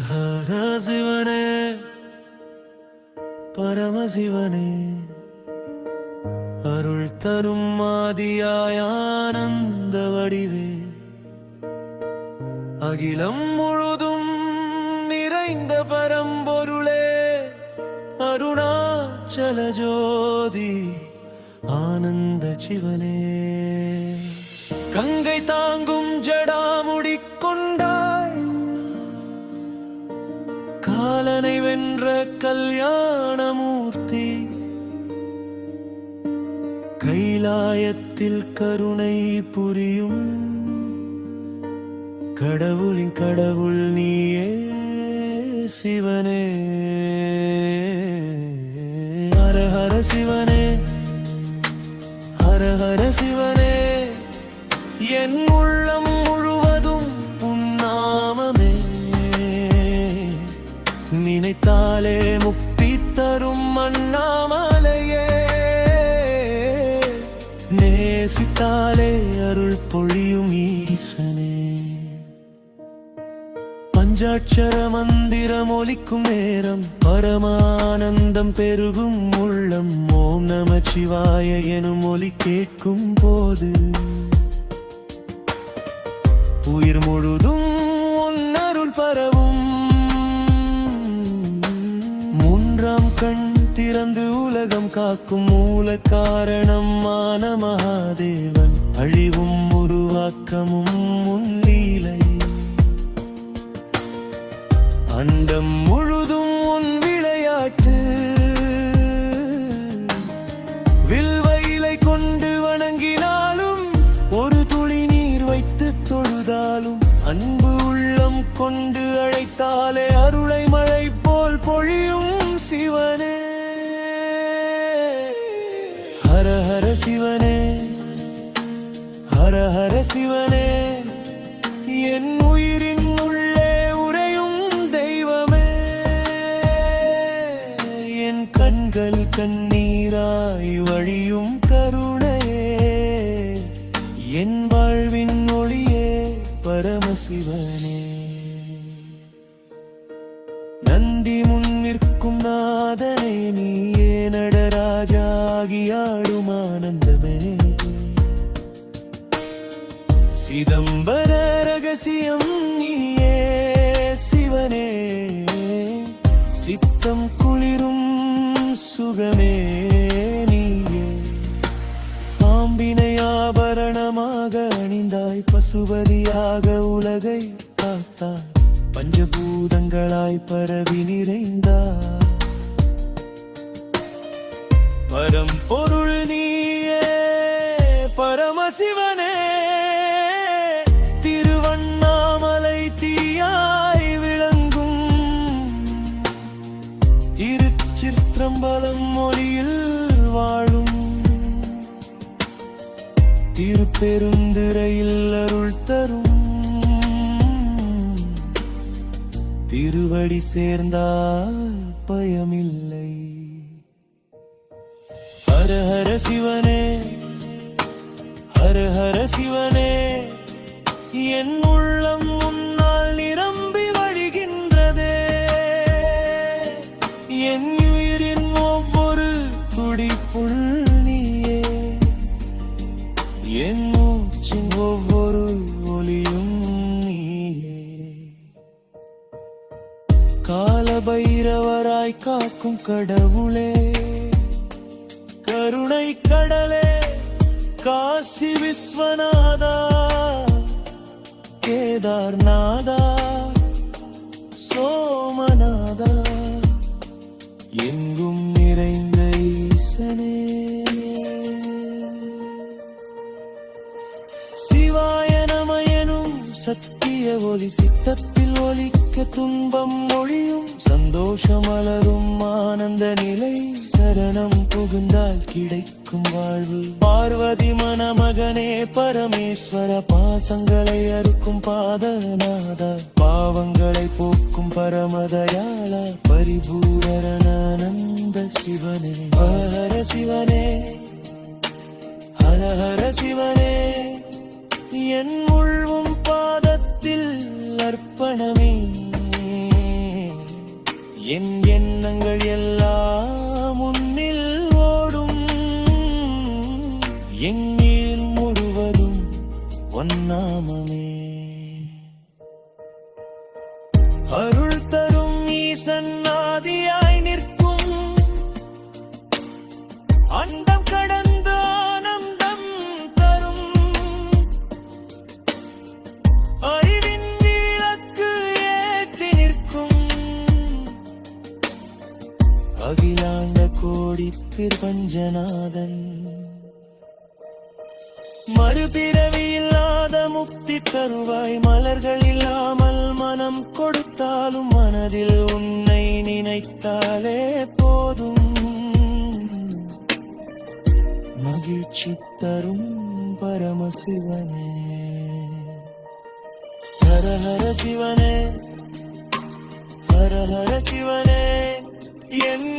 ஹர சிவனே பரமசிவனே அருள் தரும் ஆதியாய் ஆனந்த வடிவே அகிலம் முழுதும் நிறைந்த பரம்பொருளே அருணாச்சல ஜோதி ஆனந்த சிவனே கங்கை தாங்கும் ஜடாமுடி கொண்டாய் காலனை வென்ற கல்யாணமூர்த்தி கைலாயத்தில் கருணை புரியும் கடவுளின் கடவுள் நீயே சிவனே ஹர ஹர சிவனே ஹர ஹர சிவனே என் உள்ளம் முழுவதும் உன்னாமமே நினைத்தாலே முக்தி தரும் அண்ணாமலையே நேசித்தாலே அருள் பொழியும் ஈசனே பஞ்சாட்சர மந்திரம் ஒலிக்கும் நேரம் பரமானந்தம் பெருகும் உள்ளம் ஓம் நம சிவாய எனும் ஒலி கேட்கும் போது உயிர் முழுதும் உன்னருள் பரவும் மூன்றாம் கண் திறந்து உலகம் காக்கும் மூல காரணமான மகாதேவன் அழிவும் உருவாக்கமும் முன்லீலை அண்டம் முழுதும் உன் விளையாட்டு வில்வயிலை கொண்டு வணங்கினாலும் ஒரு துளி நீர் வைத்து தொழுதாலும் அன்பு உள்ளம் கொண்டு அழைத்தாலே அருளை மழை போல் பொழியும் சிவனே ஹர ஹர சிவனே ஹர ஹர சிவனே என் உயிரின் உள்ளே உறையும் தெய்வமே என் கண்கள் கண்ணீராய் வழியும் கருணையே என் வாழ்வின் ஒளியே பரமசிவனே நந்தி முன் நிற்கும் நாதனே நீயே நடராஜாகி ஆடும் ஆனந்தமே சிதம்பர ரகசியம் நீயே சிவனே சித்தம் குளிரும் சுகமே நீயே பாம்பினை ஆபரணமாக அணிந்தாய் பசுபதியாக உலகை காத்தாய் பஞ்சபூதங்களாய் பரவி நிறைந்தாய் பரம்பொருள் நீயே பரமசிவனே திருவண்ணாமலை தீயாய் விளங்கும் திருச்சிற்றம்பலம் மொழியில் வாழும் திருப்பெருந்துறையில் அருள் தரும் திருவடி சேர்ந்தால் பயமில்லை ஹர ஹர சிவனே ஹர ஹர சிவனே என் உள்ளம் உன்னால் நிரம்பி வழிகின்றதே என் உயிரின் ஒவ்வொரு துடிப்புள் நீயே என் மூச்சின் ஒவ்வொரு ஒலியும் நீயே காலபைரவராய் காக்கும் கடவுளே கருணை கடலே காசி விஸ்வநாதா கேதார்நாதா சோமநாதா எங்கும் நிறைந்த ஈசனே சிவாய நம எனும் சத்திய ஒலி சித்தத்தில் ஒலிக்க துன்பம் ஒழியும் சந்தோஷம் மலரும் ஆனந்த நிலை சரணம் புகுந்தால் கிடைக்கும் வாழ்வு பார்வதி மணமகனே பரமேஸ்வர பாசங்களை அறுக்கும் பாதநாத பாவங்களை போக்கும் பரமதயாள பரிபூரணானந்த சிவனே ஹர சிவனே ஹர ஹர சிவனே என் உள்வும் பாதத்தில் அர்ப்பணமே என் எண்ணங்கள் எல்லாம் உன்னில் ஓடும், எண்ணீர் முழுவதும் ஒன்னாமமே. அருள் தரும் ஈசன் ஆதியாய் நிற்கும், அண்டம் கடந்த ஆனந்தம் தரும், அறிவின் விளக்கு ஏற்றி நிற்கும், அகிலாண்ட கோடி பிரபஞ்சநாதன். மறுபிறவி இல்லாத முக்தி தருவாய், மலர்கள் இல்லாமல் மனம் கொடுத்தாலும் மனதில் உன்னை நினைத்தாலே போதும், மகிழ்ச்சி தரும் பரமசிவனே. ஹர ஹர சிவனே, ஹர ஹர சிவனே, என்